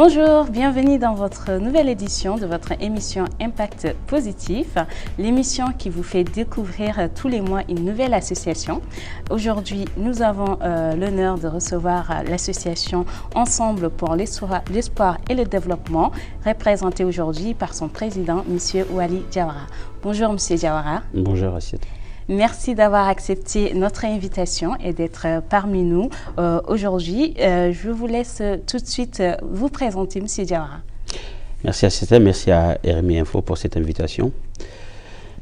Bonjour, bienvenue dans votre nouvelle édition de votre émission Impact Positif, l'émission qui vous fait découvrir tous les mois une nouvelle association. Aujourd'hui, nous avons l'honneur de recevoir l'association Ensemble pour l'espoir et le développement, représentée aujourd'hui par son président, M. Wali Diawara. Bonjour M. Diawara. Bonjour Assiette. Merci d'avoir accepté notre invitation et d'être parmi nous aujourd'hui. Je vous laisse tout de suite vous présenter, M. Diawara. Merci Assiette, merci à RMI Info pour cette invitation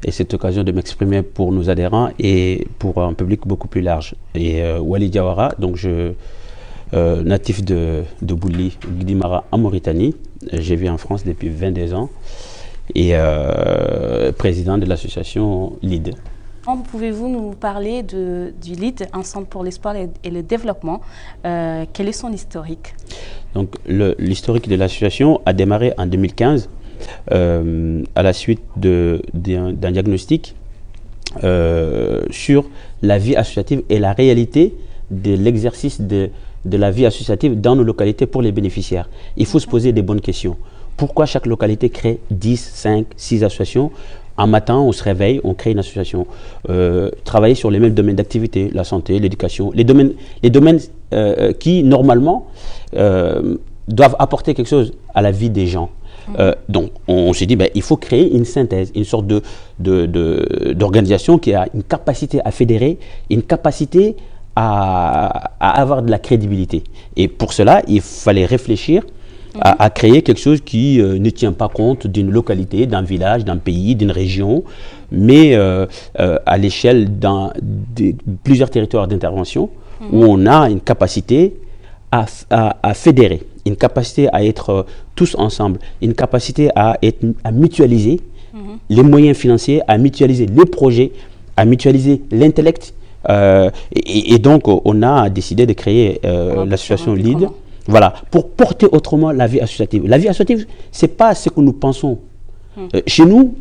et cette occasion de m'exprimer pour nos adhérents et pour un public beaucoup plus large. Et Wali Diawara, donc natif de Bouli, Guidimara en Mauritanie. J'ai vécu en France depuis 22 ans et président de l'association LEAD. Pouvez-vous nous parler du LEAD, Ensemble pour l'espoir et le développement? Quel est son historique? Donc, l'historique de l'association a démarré en 2015 à la suite d'un diagnostic sur la vie associative et la réalité de l'exercice de la vie associative dans nos localités pour les bénéficiaires. Il faut se poser des bonnes questions. Pourquoi chaque localité crée 10, 5, 6 associations? Un matin, on se réveille, on crée une association. Travailler sur les mêmes domaines d'activité, la santé, l'éducation, les domaines qui, normalement, doivent apporter quelque chose à la vie des gens. Donc, on s'est dit, il faut créer une synthèse, une sorte d'organisation qui a une capacité à fédérer, une capacité à avoir de la crédibilité. Et pour cela, il fallait réfléchir à créer quelque chose qui ne tient pas compte d'une localité, d'un village, d'un pays, d'une région, mais à l'échelle de plusieurs territoires d'intervention où on a une capacité à fédérer, une capacité à être tous ensemble, une capacité à mutualiser les moyens financiers, à mutualiser les projets, à mutualiser l'intellect. Et donc, on a décidé de créer l'association LEAD. Voilà, pour porter autrement la vie associative. La vie associative, ce n'est pas ce que nous pensons. Chez nous,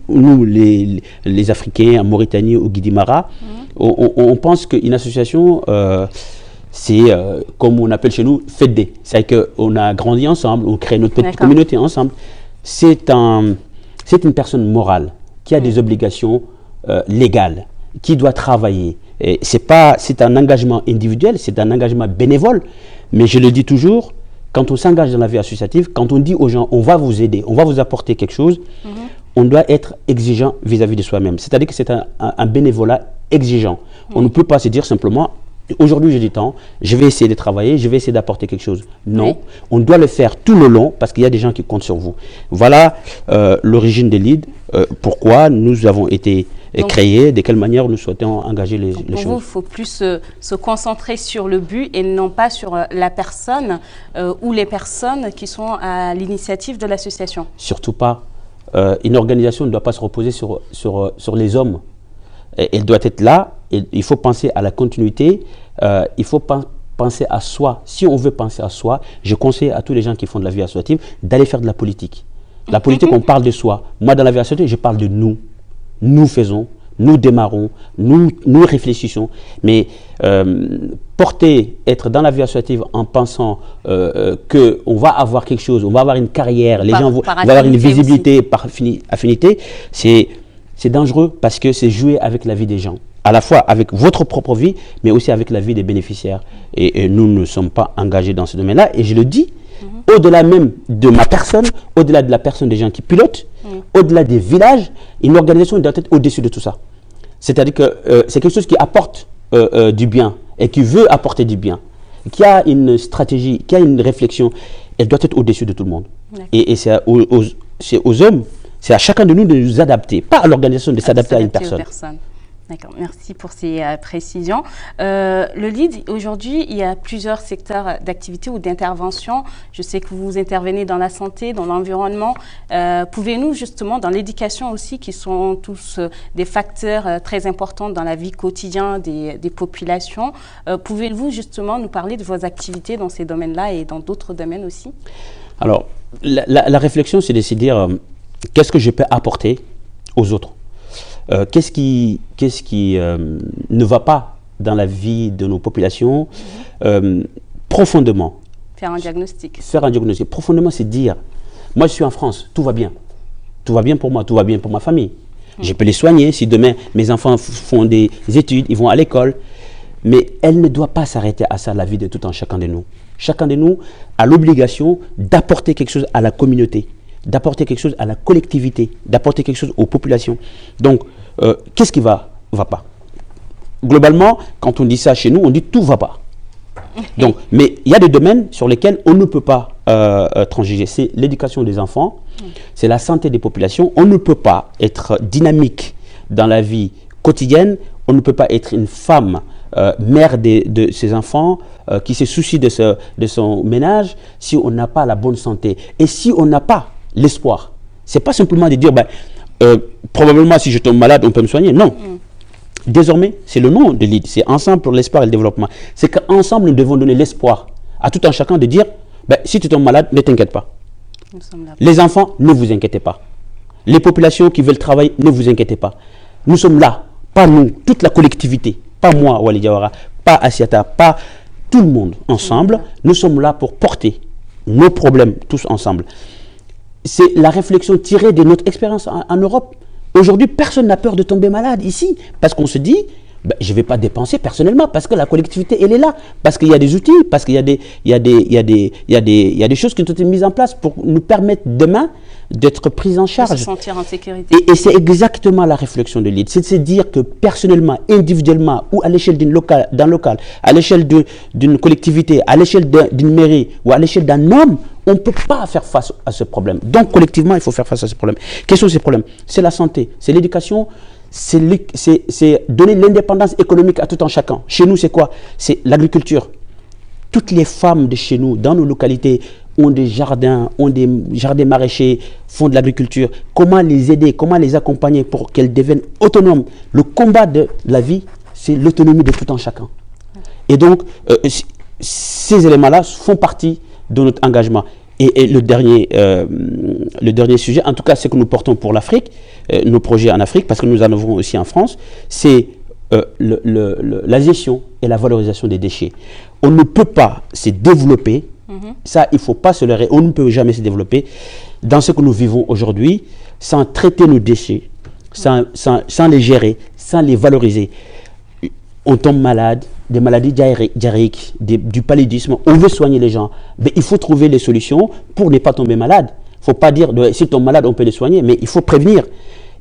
les Africains, en Mauritanie, au Guidimara, on pense qu'une association, c'est comme on appelle chez nous, fédé. C'est-à-dire qu'on a grandi ensemble, on crée notre petite communauté ensemble. C'est une personne morale qui a des obligations légales, qui doit travailler. C'est un engagement individuel, c'est un engagement bénévole. Mais je le dis toujours, quand on s'engage dans la vie associative, quand on dit aux gens, on va vous aider, on va vous apporter quelque chose, on doit être exigeant vis-à-vis de soi-même. C'est-à-dire que c'est un bénévolat exigeant. On ne peut pas se dire simplement, aujourd'hui j'ai du temps, je vais essayer de travailler, je vais essayer d'apporter quelque chose. Non, on doit le faire tout le long parce qu'il y a des gens qui comptent sur vous. Voilà l'origine des LEAD, pourquoi nous avons été créés, de quelle manière nous souhaitons engager les choses. Pour vous, il faut plus se concentrer sur le but et non pas sur la personne ou les personnes qui sont à l'initiative de l'association. Surtout pas. Une organisation ne doit pas se reposer sur les hommes. Elle doit être là, et il faut penser à la continuité, il faut penser à soi. Si on veut penser à soi, je conseille à tous les gens qui font de la vie associative d'aller faire de la politique. La politique, on parle de soi. Moi, dans la vie associative, je parle de nous. Nous faisons, nous démarrons, nous réfléchissons. Mais être dans la vie associative en pensant qu'on va avoir quelque chose, on va avoir une carrière, les gens vont avoir une visibilité par affinité, c'est dangereux parce que c'est jouer avec la vie des gens. À la fois avec votre propre vie, mais aussi avec la vie des bénéficiaires. Et nous ne sommes pas engagés dans ce domaine-là. Et je le dis, au-delà même de ma personne, au-delà de la personne des gens qui pilotent, au-delà des villages, une organisation doit être au-dessus de tout ça. C'est-à-dire que c'est quelque chose qui apporte du bien et qui veut apporter du bien, qui a une stratégie, qui a une réflexion, elle doit être au-dessus de tout le monde. Et c'est aux hommes, c'est à chacun de nous de nous adapter, pas à l'organisation de s'adapter à une personne. D'accord, merci pour ces précisions. Le LEAD, aujourd'hui, il y a plusieurs secteurs d'activité ou d'intervention. Je sais que vous intervenez dans la santé, dans l'environnement. Pouvez-nous justement, dans l'éducation aussi, qui sont tous des facteurs très importants dans la vie quotidienne des populations, pouvez-vous justement nous parler de vos activités dans ces domaines-là et dans d'autres domaines aussi? Alors, la réflexion, c'est de se dire, qu'est-ce que je peux apporter aux autres? Qu'est-ce qui ne va pas dans la vie de nos populations profondément? Faire un diagnostic. Faire un diagnostic. Profondément, c'est dire, moi je suis en France, tout va bien. Tout va bien pour moi, tout va bien pour ma famille. Je peux les soigner. Si demain, mes enfants font des études, ils vont à l'école. Mais elle ne doit pas s'arrêter à ça, la vie de tout un chacun de nous. Chacun de nous a l'obligation d'apporter quelque chose à la communauté, d'apporter quelque chose à la collectivité, d'apporter quelque chose aux populations. Donc, qu'est-ce qui va pas? Globalement, quand on dit ça chez nous, on dit tout va pas. Donc, mais il y a des domaines sur lesquels on ne peut pas transiger. C'est l'éducation des enfants, c'est la santé des populations. On ne peut pas être dynamique dans la vie quotidienne. On ne peut pas être une femme mère de ses enfants qui se soucie de son ménage si on n'a pas la bonne santé. Et si on n'a pas l'espoir, c'est pas simplement de dire probablement si je tombe malade, on peut me soigner. Non. Désormais, c'est le nom de l'ID, c'est Ensemble pour l'espoir et le développement. C'est qu'ensemble, nous devons donner l'espoir à tout un chacun de dire, si tu tombes malade, ne t'inquiète pas. Les enfants, ne vous inquiétez pas. Les populations qui veulent travailler, ne vous inquiétez pas. Nous sommes là, pas nous, toute la collectivité, pas moi, Wali Diawara, pas Assiata, pas tout le monde ensemble. Nous sommes là pour porter nos problèmes tous ensemble. C'est la réflexion tirée de notre expérience en Europe. Aujourd'hui, personne n'a peur de tomber malade ici, parce qu'on se dit, je ne vais pas dépenser personnellement, parce que la collectivité, elle est là, parce qu'il y a des outils, parce qu'il y a des choses qui ont été mises en place pour nous permettre demain d'être pris en charge. De se sentir en sécurité. Et c'est exactement la réflexion de l'ID, c'est de se dire que personnellement, individuellement, ou à l'échelle d'un local, à l'échelle d'une collectivité, à l'échelle d'une mairie, ou à l'échelle d'un homme, on ne peut pas faire face à ce problème. Donc, collectivement, il faut faire face à ce problème. Quels sont ces problèmes? C'est la santé, c'est l'éducation, c'est donner l'indépendance économique à tout un chacun. Chez nous, c'est quoi? C'est l'agriculture. Toutes les femmes de chez nous, dans nos localités, ont des jardins maraîchers, font de l'agriculture. Comment les aider, comment les accompagner pour qu'elles deviennent autonomes? Le combat de la vie, c'est l'autonomie de tout un chacun. Et donc, ces éléments-là font partie de notre engagement. Et le dernier sujet, en tout cas ce que nous portons pour l'Afrique, nos projets en Afrique, parce que nous en avons aussi en France, c'est la gestion et la valorisation des déchets. On ne peut pas se développer, ça il ne faut pas se leurrer, on ne peut jamais se développer dans ce que nous vivons aujourd'hui sans traiter nos déchets, sans les gérer, sans les valoriser. On tombe malade, des maladies diarrhéiques, du paludisme, on veut soigner les gens. Mais il faut trouver les solutions pour ne pas tomber malade. Il ne faut pas dire, si tu tombes malade, on peut les soigner, mais il faut prévenir.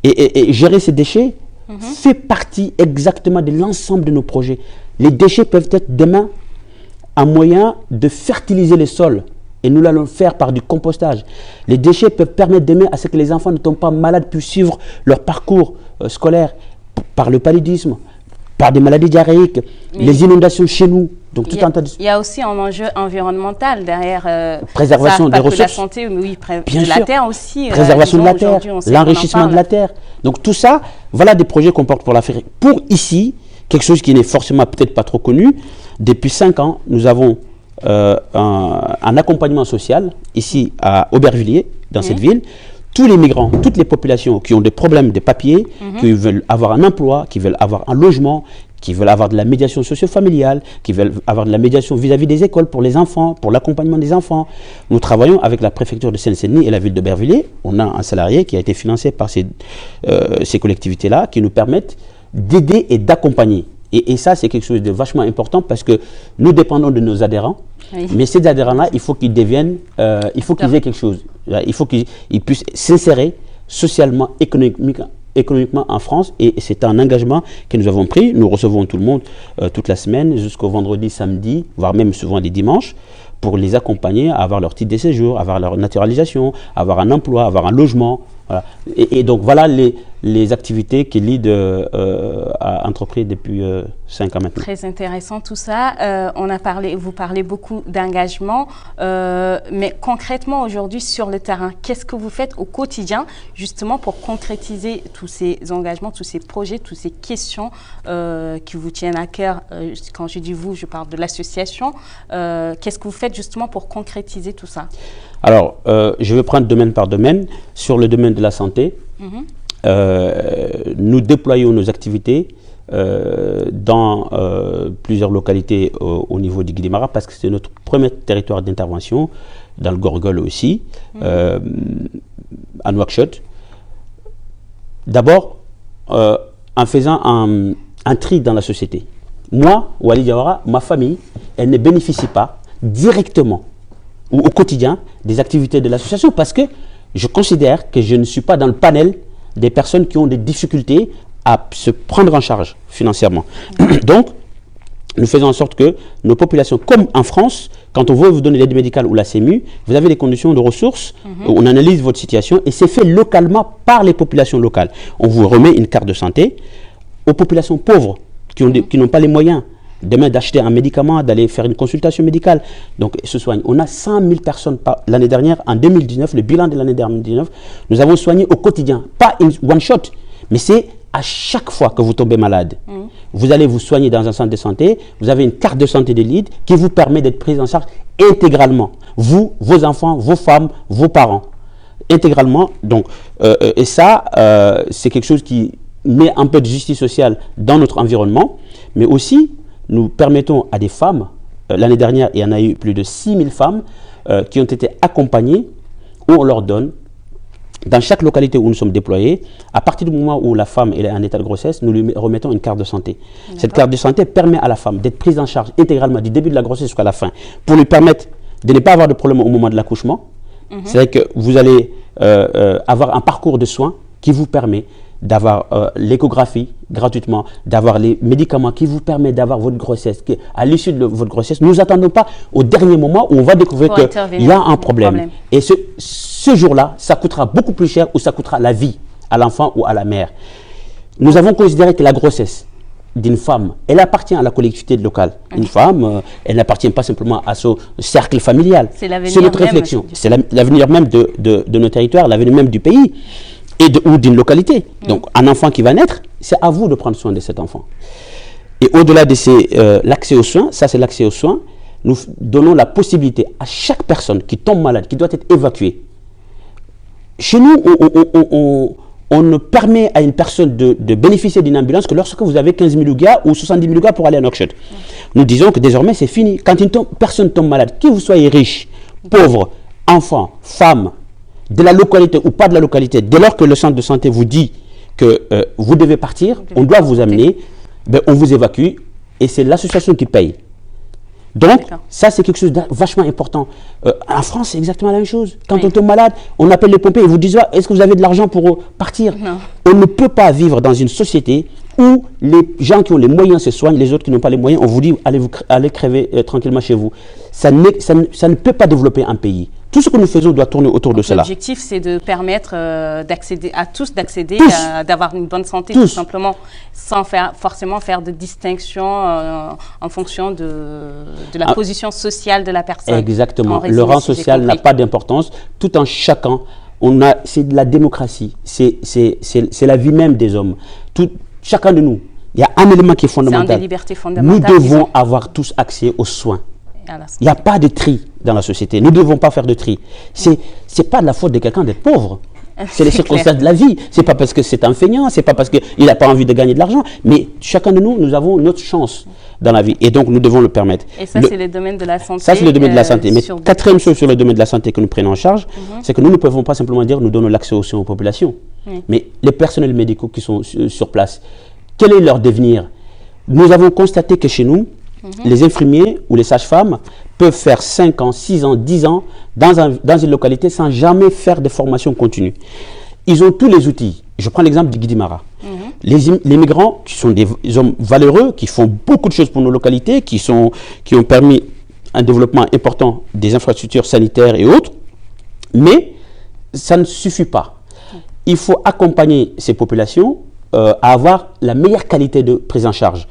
Et gérer ces déchets fait partie exactement de l'ensemble de nos projets. Les déchets peuvent être demain un moyen de fertiliser les sols. Et nous allons faire par du compostage. Les déchets peuvent permettre demain à ce que les enfants ne tombent pas malades, puissent suivre leur parcours scolaire par le paludisme, par des maladies diarrhéiques, les inondations chez nous. Donc, il y a aussi un enjeu environnemental derrière préservation des ressources. La santé, mais oui, bien sûr. La terre aussi. Préservation de la terre, l'enrichissement de la terre. Donc tout ça, voilà des projets qu'on porte pour l'Afrique. Pour ici, quelque chose qui n'est forcément peut-être pas trop connu, depuis 5 ans, nous avons un accompagnement social ici à Aubervilliers, dans cette ville. Tous les migrants, toutes les populations qui ont des problèmes de papier, qui veulent avoir un emploi, qui veulent avoir un logement, qui veulent avoir de la médiation socio-familiale, qui veulent avoir de la médiation vis-à-vis des écoles pour les enfants, pour l'accompagnement des enfants. Nous travaillons avec la préfecture de Seine-Saint-Denis et la ville d'Aubervilliers. On a un salarié qui a été financé par ces collectivités-là qui nous permettent d'aider et d'accompagner. Et ça, c'est quelque chose de vachement important parce que nous dépendons de nos adhérents. Oui. Mais ces adhérents-là, il faut qu'ils deviennent, il faut qu'ils aient quelque chose. Il faut qu'ils puissent s'insérer socialement, économiquement en France. Et c'est un engagement que nous avons pris. Nous recevons tout le monde toute la semaine, jusqu'au vendredi, samedi, voire même souvent les dimanches, pour les accompagner à avoir leur titre de séjour, avoir leur naturalisation, avoir un emploi, avoir un logement. Voilà. Et donc voilà les activités que l'ID a entrepris depuis 5 ans maintenant. Très intéressant tout ça. Vous parlez beaucoup d'engagement, mais concrètement aujourd'hui sur le terrain, qu'est-ce que vous faites au quotidien justement pour concrétiser tous ces engagements, tous ces projets, toutes ces questions qui vous tiennent à cœur? Quand je dis vous, je parle de l'association. Qu'est-ce que vous faites justement pour concrétiser tout ça? Alors, je vais prendre domaine par domaine. Sur le domaine de la santé, nous déployons nos activités dans plusieurs localités au niveau du Guidimara, parce que c'est notre premier territoire d'intervention, dans le Gorgol aussi, à Nouakchott. D'abord, en faisant un tri dans la société. Moi, Walid Diawara, ma famille, elle ne bénéficie pas directement ou au quotidien des activités de l'association parce que je considère que je ne suis pas dans le panel des personnes qui ont des difficultés à se prendre en charge financièrement. Donc, nous faisons en sorte que nos populations, comme en France, quand on veut vous donner l'aide médicale ou la CMU, vous avez des conditions de ressources, on analyse votre situation et c'est fait localement par les populations locales. On vous remet une carte de santé aux populations pauvres qui n'ont pas les moyens demain d'acheter un médicament, d'aller faire une consultation médicale. Donc, ils se soignent. On a 100 000 personnes l'année dernière, en 2019, le bilan de l'année 2019, nous avons soigné au quotidien. Pas une one shot, mais c'est à chaque fois que vous tombez malade. Vous allez vous soigner dans un centre de santé, vous avez une carte de santé de lead qui vous permet d'être prise en charge intégralement. Vous, vos enfants, vos femmes, vos parents. Intégralement. Donc, et ça, c'est quelque chose qui met un peu de justice sociale dans notre environnement, mais aussi, nous permettons à des femmes, l'année dernière, il y en a eu plus de 6 000 femmes qui ont été accompagnées, où on leur donne, dans chaque localité où nous sommes déployés, à partir du moment où la femme est en état de grossesse, nous lui remettons une carte de santé. Cette carte de santé permet à la femme d'être prise en charge intégralement du début de la grossesse jusqu'à la fin, pour lui permettre de ne pas avoir de problème au moment de l'accouchement. C'est-à-dire que vous allez avoir un parcours de soins qui vous permet d'avoir l'échographie gratuitement, d'avoir les médicaments qui vous permettent d'avoir votre grossesse. À l'issue de votre grossesse, nous n'attendons pas au dernier moment où on va découvrir qu'il y a un problème. Et ce jour-là, ça coûtera beaucoup plus cher ou ça coûtera la vie à l'enfant ou à la mère. Nous avons considéré que la grossesse d'une femme, elle appartient à la collectivité locale. Une femme, elle n'appartient pas simplement à son cercle familial. C'est notre réflexion. C'est l'avenir même de nos territoires, l'avenir même du pays. Ou d'une localité. Donc, un enfant qui va naître, c'est à vous de prendre soin de cet enfant. Et au-delà de l'accès aux soins, ça c'est l'accès aux soins, nous donnons la possibilité à chaque personne qui tombe malade, qui doit être évacuée. Chez nous, on ne permet à une personne de bénéficier d'une ambulance que lorsque vous avez 15 000 ougas ou 70 000 ougas pour aller à Nouakchott. Nous disons que désormais c'est fini. Quand une personne tombe malade, que vous soyez riche, pauvre, enfant, femme, de la localité ou pas de la localité, dès lors que le centre de santé vous dit que vous devez partir, on doit vous amener, on vous évacue et c'est l'association qui paye. Donc, ça c'est quelque chose de vachement important. En France, c'est exactement la même chose. Quand on tombe malade, on appelle les pompiers et vous disent est-ce que vous avez de l'argent pour partir? On ne peut pas vivre dans une société où les gens qui ont les moyens se soignent, les autres qui n'ont pas les moyens, on vous dit allez crever tranquillement chez vous. Ça ne peut pas développer un pays. Tout ce que nous faisons doit tourner autour de cela. L'objectif, c'est de permettre à tous d'accéder, d'avoir une bonne santé, tout simplement, sans forcément faire de distinction en fonction de la position sociale de la personne. Exactement. Le rang social n'a pas d'importance. Tout en chacun, c'est de la démocratie. C'est la vie même des hommes. Chacun de nous, il y a un élément qui est fondamental. C'est une des libertés fondamentales. Nous devons avoir tous accès aux soins. Il n'y a pas de tri dans la société. Nous ne devons pas faire de tri. Ce n'est pas de la faute de quelqu'un d'être pauvre. C'est les circonstances de la vie. Ce n'est pas parce que c'est un feignant, ce n'est pas parce qu'il n'a pas envie de gagner de l'argent. Mais chacun de nous, nous avons notre chance dans la vie. Et donc, nous devons le permettre. Et ça, c'est le domaine de la santé. Ça, c'est le domaine de la santé. Mais quatrième chose sur le domaine de la santé que nous prenons en charge, c'est que nous ne pouvons pas simplement dire nous donnons l'accès aux soins aux populations. Mais les personnels médicaux qui sont sur place, quel est leur devenir? Nous avons constaté que chez nous, les infirmiers ou les sages-femmes peuvent faire 5 ans, 6 ans, 10 ans dans une localité sans jamais faire de formation continue. Ils ont tous les outils. Je prends l'exemple du Guidimara. Les migrants, qui sont des hommes valeureux, qui font beaucoup de choses pour nos localités, qui ont permis un développement important des infrastructures sanitaires et autres, mais ça ne suffit pas. Il faut accompagner ces populations à avoir la meilleure qualité de prise en charge.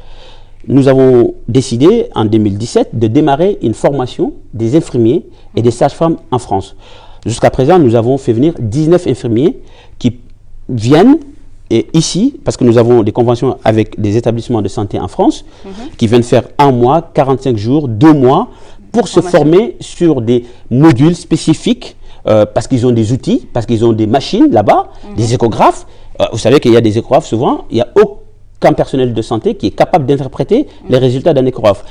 Nous avons décidé en 2017 de démarrer une formation des infirmiers et des sages-femmes en France. Jusqu'à présent, nous avons fait venir 19 infirmiers qui viennent ici, parce que nous avons des conventions avec des établissements de santé en France, qui viennent faire 1 mois, 45 jours, 2 mois, pour se former sur des modules spécifiques, parce qu'ils ont des outils, parce qu'ils ont des machines là-bas, des échographes. Vous savez qu'il y a des échographes souvent, il n'y a qu'un personnel de santé qui est capable d'interpréter les résultats d'un échographe.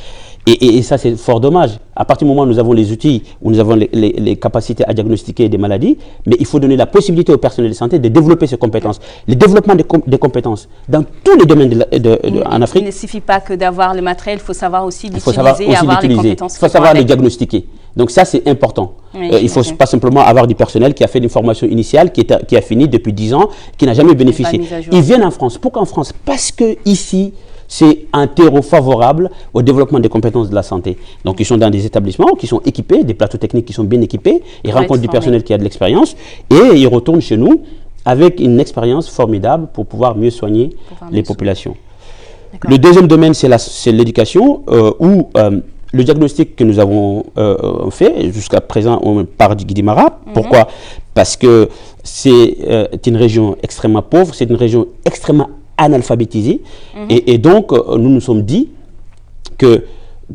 Et ça, c'est fort dommage. À partir du moment où nous avons les outils, où nous avons les capacités à diagnostiquer des maladies, mais il faut donner la possibilité au personnel de santé de développer ces compétences. Le développement des compétences dans tous les domaines en Afrique. Il ne suffit pas que d'avoir le matériel, il faut savoir aussi l'utiliser et avoir les compétences. Il faut savoir le diagnostiquer. Donc ça, c'est important. Oui, il ne faut pas simplement avoir du personnel qui a fait une formation initiale, qui a fini depuis 10 ans, qui n'a jamais bénéficié. Ils viennent en France. Pourquoi en France? Parce que ici, c'est un terreau favorable au développement des compétences de la santé. Donc, ils sont dans des établissements qui sont équipés, des plateaux techniques qui sont bien équipés, ils rencontrent du personnel qui a de l'expérience et ils retournent chez nous avec une expérience formidable pour pouvoir mieux soigner les populations. Le deuxième domaine, c'est l'éducation, où le diagnostic que nous avons fait, jusqu'à présent, on part du Guidimara. Pourquoi? Parce que c'est une région extrêmement pauvre, c'est une région extrêmement analphabétisés. Et donc, nous nous sommes dit que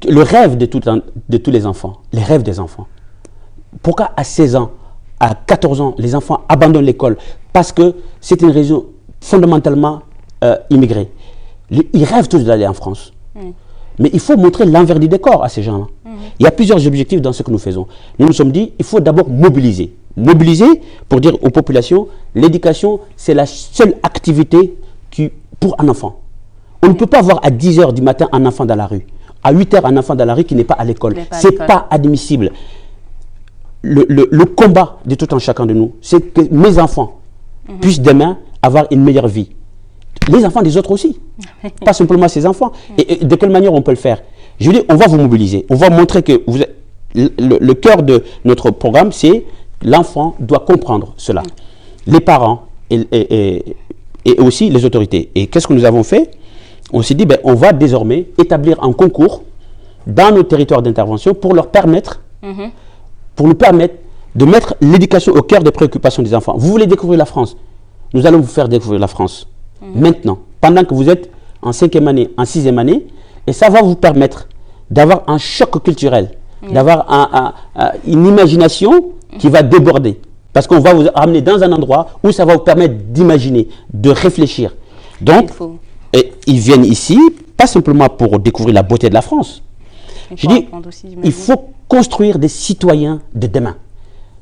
le rêve de tous les enfants, les rêves des enfants, pourquoi à 16 ans, à 14 ans, les enfants abandonnent l'école? Parce que c'est une région fondamentalement immigrée. Ils rêvent tous d'aller en France. Mais il faut montrer l'envers du décor à ces gens-là. Il y a plusieurs objectifs dans ce que nous faisons. Nous nous sommes dit, il faut d'abord mobiliser. Mobiliser pour dire aux populations, l'éducation, c'est la seule activité pour un enfant. On ne peut pas avoir à 10 h du matin un enfant dans la rue, à 8 h un enfant dans la rue qui n'est pas à l'école. Ce n'est pas admissible. Le combat de tout un chacun de nous, c'est que mes enfants puissent demain avoir une meilleure vie. Les enfants des autres aussi, pas simplement ces enfants. Et de quelle manière on peut le faire? Je veux dire, on va vous mobiliser, on va montrer que vous êtes, le cœur de notre programme, c'est l'enfant doit comprendre cela. Les parents et aussi les autorités. Et qu'est-ce que nous avons fait? On s'est dit, on va désormais établir un concours dans nos territoires d'intervention pour leur permettre, de mettre l'éducation au cœur des préoccupations des enfants. Vous voulez découvrir la France? Nous allons vous faire découvrir la France. Maintenant, pendant que vous êtes en 5e année, en 6e année, et ça va vous permettre d'avoir un choc culturel, d'avoir une imagination qui va déborder. Parce qu'on va vous amener dans un endroit où ça va vous permettre d'imaginer, de réfléchir. Donc, ils viennent ici, pas simplement pour découvrir la beauté de la France. Je dis, il faut construire des citoyens de demain.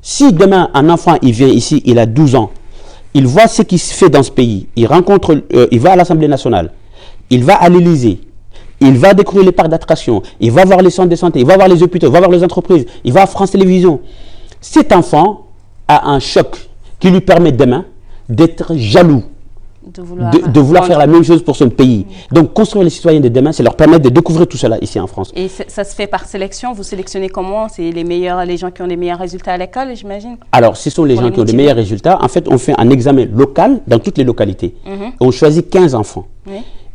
Si demain, un enfant, il vient ici, il a 12 ans, il voit ce qui se fait dans ce pays, il va à l'Assemblée nationale, il va à l'Élysée, il va découvrir les parcs d'attractions, il va voir les centres de santé, il va voir les hôpitaux, il va voir les entreprises, il va à France Télévisions. Cet enfant a un choc qui lui permet demain d'être jaloux, de vouloir faire la même chose pour son pays. Donc construire les citoyens de demain, c'est leur permettre de découvrir tout cela ici en France. Et ça se fait par sélection? Vous sélectionnez comment? C'est les gens qui ont les meilleurs résultats à l'école, j'imagine? Alors, ce sont les gens qui ont les meilleurs résultats. En fait, on fait un examen local dans toutes les localités. On choisit 15 enfants.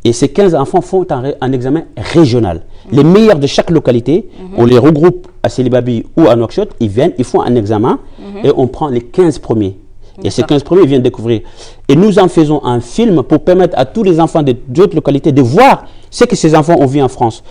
Et ces 15 enfants font un examen régional. Les meilleurs de chaque localité, on les regroupe à Sélibabi ou à Nouakchott, ils viennent, ils font un examen et on prend les 15 premiers. Et ces 15 premiers viennent découvrir. Et nous en faisons un film pour permettre à tous les enfants d'autres localités de voir ce que ces enfants ont vu en France.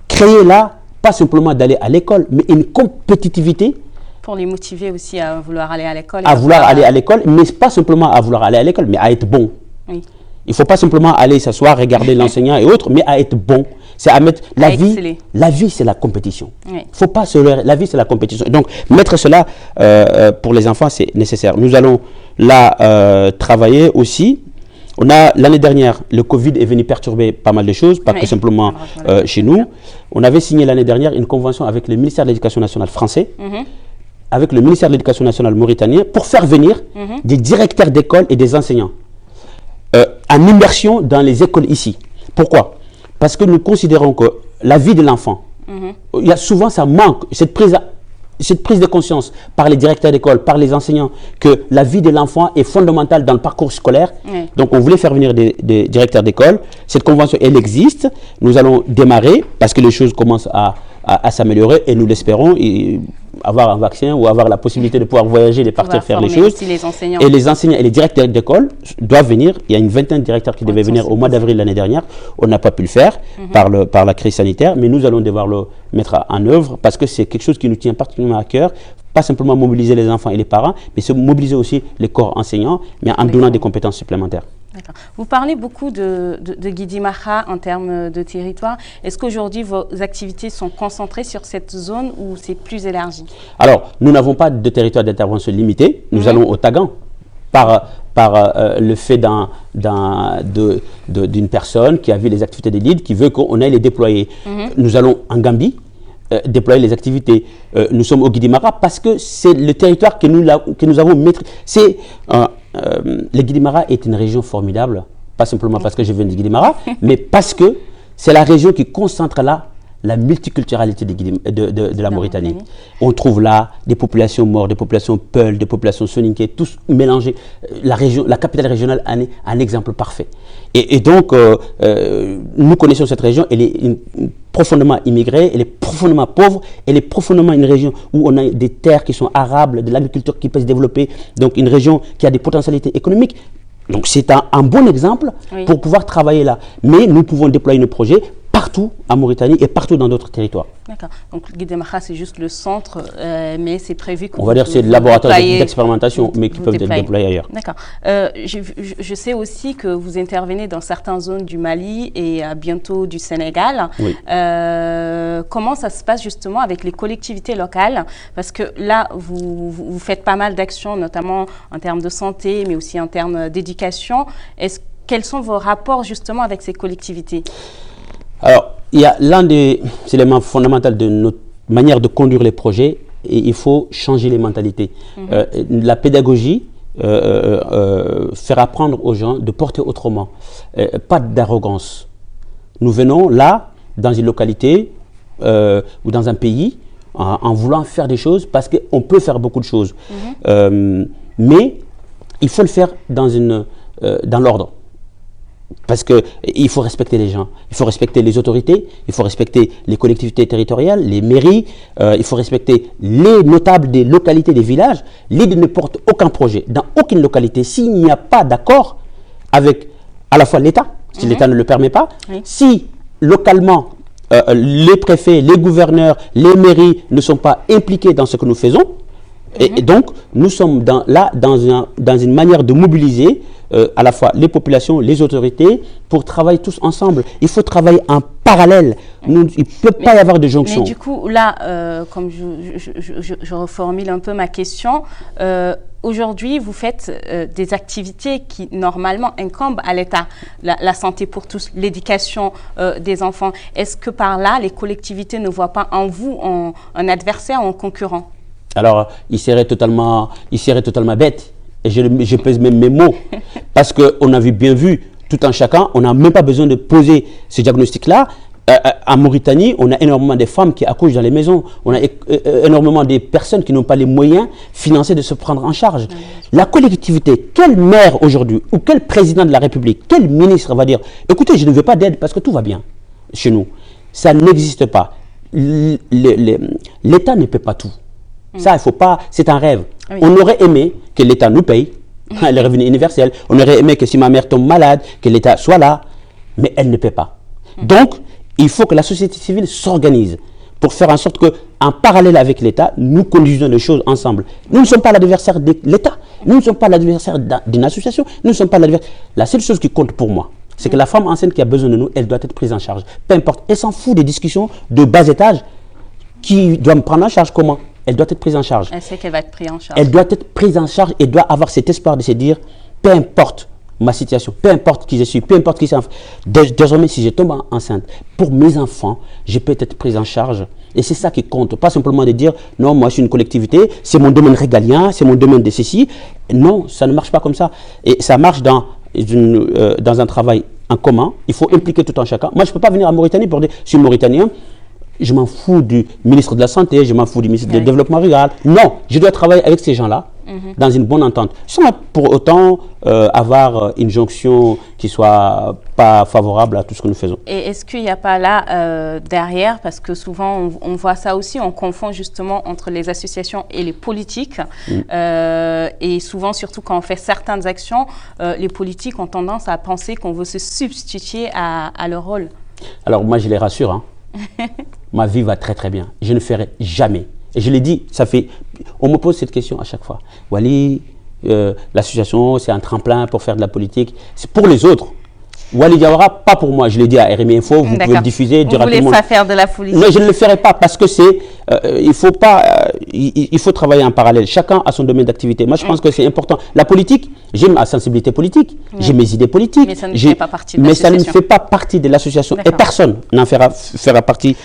Créer là, pas simplement d'aller à l'école, mais une compétitivité. Pour les motiver aussi à vouloir aller à l'école. À vouloir aller à l'école, mais pas simplement à vouloir aller à l'école, mais à être bon. Oui. Il ne faut pas simplement aller s'asseoir, regarder l'enseignant et autres, mais à être bon. C'est à mettre la vie, c'est la compétition. Oui. Faut pas se leurrer, la vie, c'est la compétition. Donc, mettre cela pour les enfants, c'est nécessaire. Nous allons là travailler aussi. On a, l'année dernière, le Covid est venu perturber pas mal de choses, pas que simplement chez nous. On avait signé l'année dernière une convention avec le ministère de l'Éducation nationale français, avec le ministère de l'Éducation nationale mauritanien, pour faire venir des directeurs d'école et des enseignants en immersion dans les écoles ici. Pourquoi? Parce que nous considérons que la vie de l'enfant, il y a souvent ça manque, cette prise de conscience par les directeurs d'école, par les enseignants, que la vie de l'enfant est fondamentale dans le parcours scolaire. Donc on voulait faire venir des directeurs d'école. Cette convention, elle existe. Nous allons démarrer parce que les choses commencent à s'améliorer et nous l'espérons, avoir un vaccin ou avoir la possibilité de pouvoir voyager, de partir faire les choses. Et les enseignants et les directeurs d'école doivent venir. Il y a une vingtaine de directeurs qui devaient venir au mois d'avril l'année dernière. On n'a pas pu le faire par la crise sanitaire, mais nous allons devoir le mettre en œuvre parce que c'est quelque chose qui nous tient particulièrement à cœur. Pas simplement mobiliser les enfants et les parents, mais se mobiliser aussi les corps enseignants, mais en donnant des compétences supplémentaires. Vous parlez beaucoup de Guidimaha en termes de territoire. Est-ce qu'aujourd'hui, vos activités sont concentrées sur cette zone ou c'est plus élargi? Alors, nous n'avons pas de territoire d'intervention limité. Nous allons au Tagan par le fait d'une personne qui a vu les activités des leads, qui veut qu'on aille les déployer. Nous allons en Gambie déployer les activités. Nous sommes au Guidimara parce que c'est le territoire que nous avons maîtrisé. Le Guidimara est une région formidable, pas simplement parce que je viens du Guidimara, mais parce que c'est la région qui concentre là la multiculturalité de la Mauritanie. On trouve là des populations mortes, des populations Peul, des populations soninké, tous mélangés. La capitale régionale en est un exemple parfait. Et donc, nous connaissons cette région, elle est profondément immigrée, elle est profondément pauvre, elle est profondément une région où on a des terres qui sont arables, de l'agriculture qui peut se développer, donc une région qui a des potentialités économiques. Donc c'est un bon exemple pour pouvoir travailler là. Mais nous pouvons déployer nos projets partout en Mauritanie et partout dans d'autres territoires. D'accord. Donc Guidimara, c'est juste le centre, mais c'est prévu qu'on... On va dire que c'est le laboratoire d'expérimentation, mais qui peuvent être déployés ailleurs. D'accord. Je sais aussi que vous intervenez dans certaines zones du Mali et bientôt du Sénégal. Oui. Comment ça se passe justement avec les collectivités locales? Parce que là, vous faites pas mal d'actions, notamment en termes de santé, mais aussi en termes d'éducation. Quels sont vos rapports justement avec ces collectivités? Alors, il y a l'un des éléments fondamentaux de notre manière de conduire les projets, et il faut changer les mentalités. La pédagogie, faire apprendre aux gens de porter autrement, pas d'arrogance. Nous venons là, dans une localité ou dans un pays, en voulant faire des choses parce qu'on peut faire beaucoup de choses. Mais il faut le faire dans l'ordre. Parce qu'il faut respecter les gens, il faut respecter les autorités, il faut respecter les collectivités territoriales, les mairies, il faut respecter les notables des localités, des villages. L'île ne porte aucun projet dans aucune localité s'il n'y a pas d'accord avec à la fois l'État, si l'État ne le permet pas, si localement les préfets, les gouverneurs, les mairies ne sont pas impliqués dans ce que nous faisons. Et donc, nous sommes dans une manière de mobiliser à la fois les populations, les autorités, pour travailler tous ensemble. Il faut travailler en parallèle. Il ne peut pas y avoir de jonction. Mais du coup, là, comme je reformule un peu ma question, aujourd'hui, vous faites des activités qui, normalement, incombent à l'État. La santé pour tous, l'éducation des enfants. Est-ce que par là, les collectivités ne voient pas en vous un adversaire ou un concurrent? Alors, il serait totalement bête, et je pèse même mes mots, parce qu'on a bien vu, tout en chacun, on n'a même pas besoin de poser ce diagnostic-là. En Mauritanie, on a énormément de femmes qui accouchent dans les maisons, on a énormément de personnes qui n'ont pas les moyens financiers de se prendre en charge. La collectivité, quel maire aujourd'hui, ou quel président de la République, quel ministre va dire, écoutez, je ne veux pas d'aide parce que tout va bien chez nous. Ça n'existe pas. L'État ne paie pas tout. Ça, il faut pas, c'est un rêve. On aurait aimé que l'État nous paye le revenu universel. On aurait aimé que si ma mère tombe malade, que l'État soit là, mais elle ne paie pas. Donc, il faut que la société civile s'organise pour faire en sorte qu'en parallèle avec l'État, nous conduisons les choses ensemble. Nous ne sommes pas l'adversaire de l'État, nous ne sommes pas l'adversaire d'une association, nous ne sommes pas l'adversaire. La seule chose qui compte pour moi, c'est que la femme enceinte qui a besoin de nous, elle doit être prise en charge. Peu importe, elle s'en fout des discussions de bas étage. Qui doit me prendre en charge comment? Elle doit être prise en charge. Elle sait qu'elle va être prise en charge. Elle doit être prise en charge et doit avoir cet espoir de se dire, peu importe ma situation, peu importe qui je suis, peu importe qui c'est. Désormais, si je tombe enceinte, pour mes enfants, je peux être prise en charge. Et c'est ça qui compte. Pas simplement de dire, non, moi je suis une collectivité, c'est mon domaine régalien, c'est mon domaine de ceci. Non, ça ne marche pas comme ça. Et ça marche dans un travail en commun. Il faut impliquer tout un chacun. Moi, je ne peux pas venir en Mauritanie pour dire, je suis mauritanien. Je m'en fous du ministre de la Santé, je m'en fous du ministre du Développement rural. Non, je dois travailler avec ces gens-là dans une bonne entente, sans pour autant avoir une jonction qui soit pas favorable à tout ce que nous faisons. Et est-ce qu'il n'y a pas là derrière, parce que souvent on voit ça aussi, on confond justement entre les associations et les politiques, et souvent surtout quand on fait certaines actions, les politiques ont tendance à penser qu'on veut se substituer à leur rôle. Alors moi je les rassure, hein. Ma vie va très très bien. Je ne ferai jamais. Et je l'ai dit, on me pose cette question à chaque fois. Wally, l'association, c'est un tremplin pour faire de la politique. C'est pour les autres. Walid Diawara, pas pour moi. Je l'ai dit à RMI Info, vous pouvez le diffuser, dire à tout le monde. Vous voulez pas faire de la politique? Mais je ne le ferai pas parce que il faut travailler en parallèle. Chacun a son domaine d'activité. Moi, je pense que c'est important. La politique, j'ai ma sensibilité politique, j'ai mes idées politiques. Mais ça ne fait pas partie de l'association. Mais ça ne fait pas partie de l'association. Et personne n'en fera partie,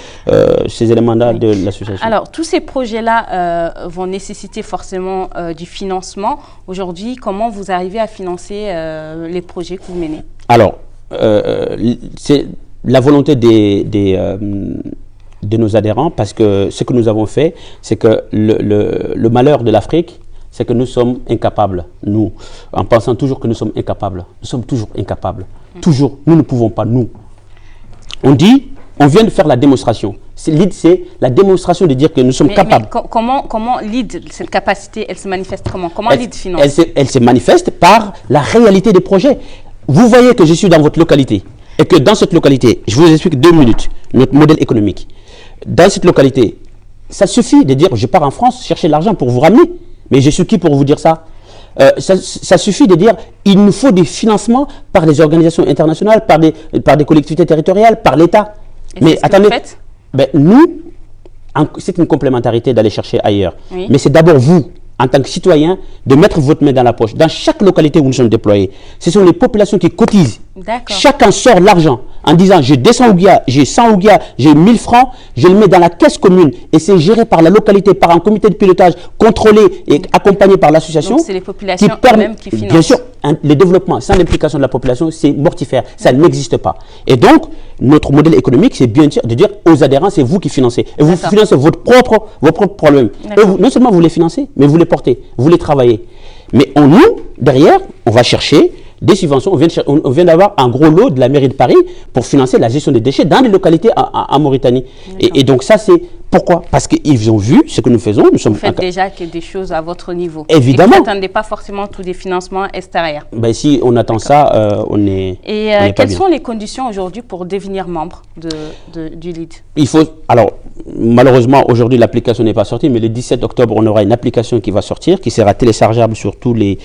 ces éléments-là de l'association. Alors, tous ces projets-là vont nécessiter forcément du financement. Aujourd'hui, comment vous arrivez à financer les projets que vous menez? Alors, c'est la volonté de nos adhérents, parce que ce que nous avons fait, c'est que le malheur de l'Afrique, c'est que nous sommes incapables, nous, en pensant toujours que nous sommes incapables. Nous sommes toujours incapables. Toujours, nous ne pouvons pas, nous. On vient de faire la démonstration. L'ID, c'est la démonstration de dire que nous sommes capables. Mais comment l'ID, cette capacité, elle se manifeste comment? Comment l'ID finance? Elle se manifeste par la réalité des projets. Vous voyez que je suis dans votre localité et que dans cette localité, je vous explique 2 minutes, notre modèle économique. Dans cette localité, ça suffit de dire je pars en France chercher l'argent pour vous ramener. Mais je suis qui pour vous dire ça? Ça suffit de dire il nous faut des financements par les organisations internationales, par des collectivités territoriales, par l'État. Mais attendez, nous, c'est une complémentarité d'aller chercher ailleurs. Oui. Mais c'est d'abord vous, en tant que citoyen, de mettre votre main dans la poche. Dans chaque localité où nous sommes déployés, ce sont les populations qui cotisent. Chacun sort l'argent en disant j'ai 200 ouguias, j'ai 100 ouguias, j'ai 1000 francs, je le mets dans la caisse commune et c'est géré par la localité, par un comité de pilotage contrôlé et accompagné par l'association. Donc c'est les populations elles-mêmes qui financent. Bien sûr, le développement sans l'implication de la population, c'est mortifère, ça n'existe pas. Et donc, notre modèle économique, c'est bien sûr de dire aux adhérents, c'est vous qui financez. Et vous financez vos propres problèmes. Et vous, non seulement vous les financez, mais vous les portez, vous les travaillez. Mais nous, derrière, on va chercher des subventions. On vient d'avoir un gros lot de la mairie de Paris pour financer la gestion des déchets dans les localités en Mauritanie. Et donc ça, c'est pourquoi? Parce qu'ils ont vu ce que nous faisons. Vous faites déjà des choses à votre niveau. Évidemment. Et vous n'attendez pas forcement tous des financements extérieurs. Si on attend ça, on est. Et quelles sont les conditions aujourd'hui pour devenir membre du LEAD? Alors, malheureusement, aujourd'hui, l'application n'est pas sortie, mais le 17 octobre, on aura une application qui va sortir, qui sera téléchargeable sur toutes les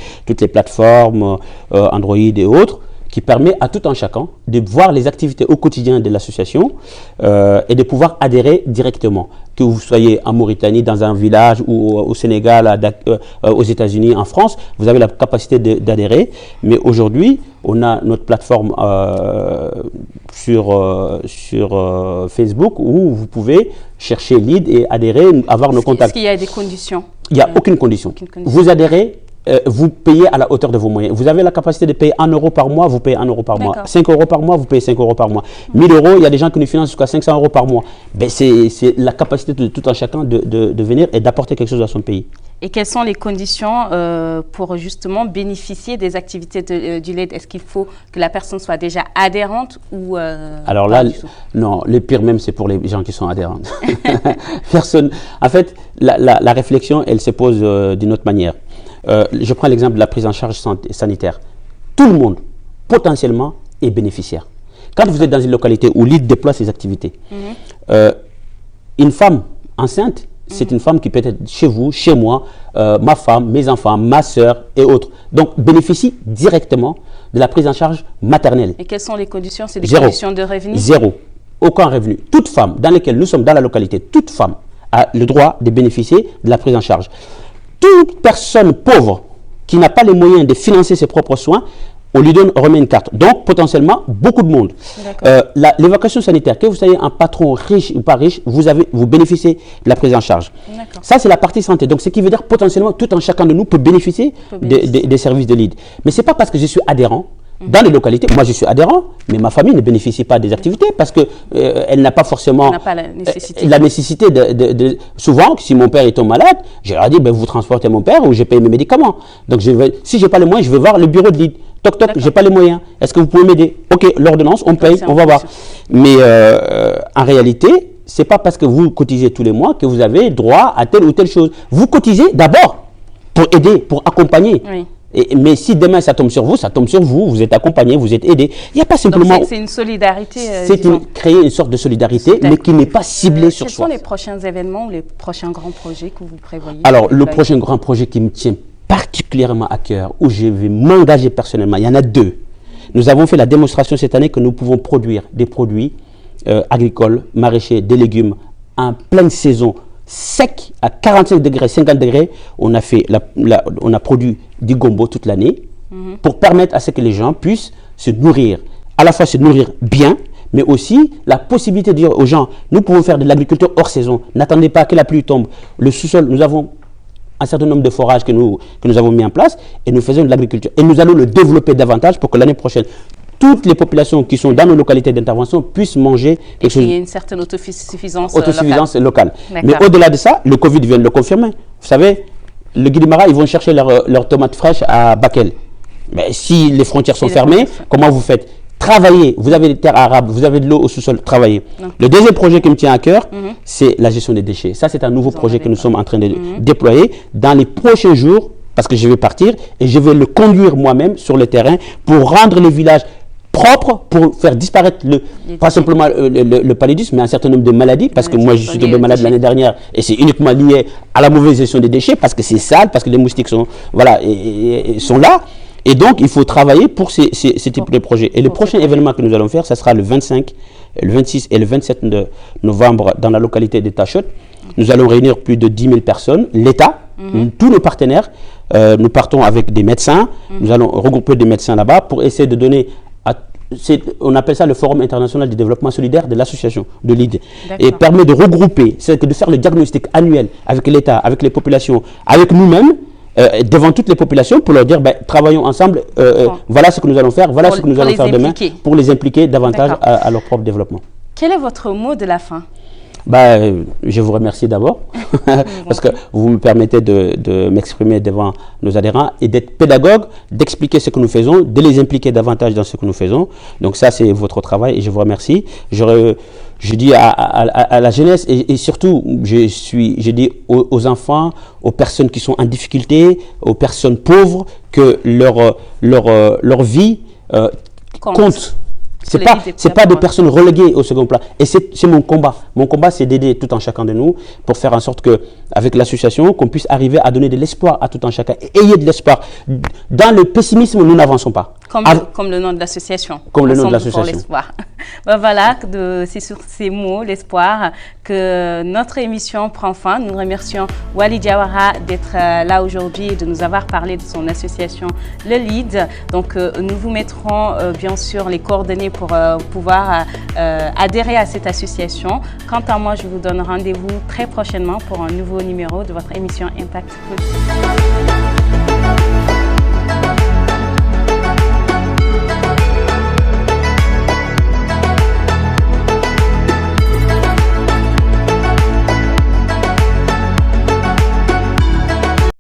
plateformes, Android et autres, qui permet à tout un chacun de voir les activités au quotidien de l'association et de pouvoir adhérer directement. Que vous soyez en Mauritanie, dans un village, ou au Sénégal, aux États-Unis, en France, vous avez la capacité d'adhérer. Mais aujourd'hui, on a notre plateforme sur Facebook où vous pouvez chercher LEAD et adhérer, avoir nos contacts. Est-ce qu'il y a des conditions? Il n'y a aucune condition. Vous adhérez. Vous payez à la hauteur de vos moyens. Vous avez la capacité de payer 1 euro par mois, vous payez 1 euro par mois. 5 euros par mois, vous payez 5 euros par mois. 1000 euros, il y a des gens qui nous financent jusqu'à 500 euros par mois. C'est la capacité de tout un chacun de venir et d'apporter quelque chose à son pays. Et quelles sont les conditions pour justement bénéficier des activités du LEAD? Est-ce qu'il faut que la personne soit déjà adhérente ou Alors là, non, le pire même, c'est pour les gens qui sont adhérents. Personne. En fait, la réflexion, elle se pose d'une autre manière. Je prends l'exemple de la prise en charge sanitaire. Tout le monde, potentiellement, est bénéficiaire. Quand vous êtes dans une localité où l'ID déploie ses activités, une femme enceinte, c'est une femme qui peut être chez vous, chez moi, ma femme, mes enfants, ma soeur et autres. Donc, bénéficie directement de la prise en charge maternelle. Et quelles sont les conditions? C'est des conditions de revenu? Zéro. Aucun revenu. Toute femme dans laquelle nous sommes dans la localité, toute femme a le droit de bénéficier de la prise en charge. Toute personne pauvre qui n'a pas les moyens de financer ses propres soins, on lui remet une carte. Donc, potentiellement, beaucoup de monde. L'évacuation sanitaire, que vous soyez un patron riche ou pas riche, vous bénéficiez de la prise en charge. Ça, c'est la partie santé. Donc, ce qui veut dire potentiellement, tout un chacun de nous peut bénéficier des services de LEAD. Mais ce n'est pas parce que je suis adhérent. Dans les localités, moi je suis adhérent, mais ma famille ne bénéficie pas des activités parce qu'elle n'a pas forcément la nécessité souvent, si mon père est malade, je leur dis, vous transportez mon père ou je paye mes médicaments. Donc si je n'ai pas les moyens, je vais voir le bureau de LEAD. Toc toc, je n'ai pas les moyens. Est-ce que vous pouvez m'aider? Ok, l'ordonnance, on paye, on va voir. Mais en réalité, ce n'est pas parce que vous cotisez tous les mois que vous avez droit à telle ou telle chose. Vous cotisez d'abord pour aider, pour accompagner. Oui. Mais si demain ça tombe sur vous, ça tombe sur vous, vous êtes accompagné, vous êtes aidé. Il n'y a pas simplement... C'est une solidarité. C'est créer une sorte de solidarité, mais qui n'est pas ciblée sur soi. Quels sont les prochains événements ou les prochains grands projets que vous prévoyez? Alors, le prochain grand projet qui me tient particulièrement à cœur, où je vais m'engager personnellement, il y en a 2. Nous avons fait la démonstration cette année que nous pouvons produire des produits agricoles, maraîchers, des légumes en pleine saison, sec, à 45 degrés, 50 degrés. On a produit du gombo toute l'année pour permettre à ce que les gens puissent se nourrir, à la fois se nourrir bien, mais aussi la possibilité de dire aux gens, nous pouvons faire de l'agriculture hors saison. N'attendez pas que la pluie tombe. Le sous-sol, nous avons un certain nombre de forages que nous avons mis en place et nous faisons de l'agriculture. Et nous allons le développer davantage pour que l'année prochaine, toutes les populations qui sont dans nos localités d'intervention puissent manger quelque chose. Il y a une certaine autosuffisance locale. Mais au-delà de ça, le Covid vient de le confirmer. Vous savez, le Guidimara, ils vont chercher leurs tomates fraîches à Bakel. Mais si les frontières sont fermées, comment vous faites? Travaillez, vous avez des terres arables, vous avez de l'eau au sous-sol, travaillez. Le deuxième projet qui me tient à cœur, c'est la gestion des déchets. Ça, c'est un nouveau projet que nous sommes en train de déployer dans les prochains jours, parce que je vais partir et je vais le conduire moi-même sur le terrain pour rendre les villages propres, pour faire disparaître pas simplement le paludisme, mais un certain nombre de maladies, parce que moi, je suis tombé malade l'année dernière et c'est uniquement lié à la mauvaise gestion des déchets, parce que c'est sale, parce que les moustiques sont, sont là. Et donc, il faut travailler pour ces types de projets. Et le prochain événement que nous allons faire, ça sera le 25, le 26 et le 27 novembre dans la localité de Tachot. Nous allons réunir plus de 10 000 personnes, l'État, tous nos partenaires. Nous partons avec des médecins. Nous allons regrouper des médecins là-bas pour essayer de donner... on appelle ça le Forum international du développement solidaire de l'association de l'ID. Et permet de regrouper, c'est de faire le diagnostic annuel avec l'État, avec les populations, avec nous-mêmes, devant toutes les populations pour leur dire, travaillons ensemble, voilà ce que nous allons faire, voilà ce que nous allons faire demain, pour les impliquer davantage à leur propre développement. Quel est votre mot de la fin? Je vous remercie d'abord parce que vous me permettez de m'exprimer devant nos adhérents et d'être pédagogue, d'expliquer ce que nous faisons, de les impliquer davantage dans ce que nous faisons. Donc ça, c'est votre travail et je vous remercie. Je dis à la jeunesse et surtout, je dis aux enfants, aux personnes qui sont en difficulté, aux personnes pauvres, que leur vie compte. C'est pas des personnes reléguées au second plan. Et c'est mon combat. Mon combat, c'est d'aider tout un chacun de nous pour faire en sorte que, avec l'association, qu'on puisse arriver à donner de l'espoir à tout un chacun. Et ayez de l'espoir. Dans le pessimisme, nous n'avançons pas. Comme le nom de l'association. Comme le nom de l'association. Voilà, c'est sur ces mots, l'espoir, que notre émission prend fin. Nous remercions Wali Diawara d'être là aujourd'hui et de nous avoir parlé de son association, le LEAD. Donc, nous vous mettrons bien sûr les coordonnées pour pouvoir adhérer à cette association. Quant à moi, je vous donne rendez-vous très prochainement pour un nouveau numéro de votre émission Impact Food.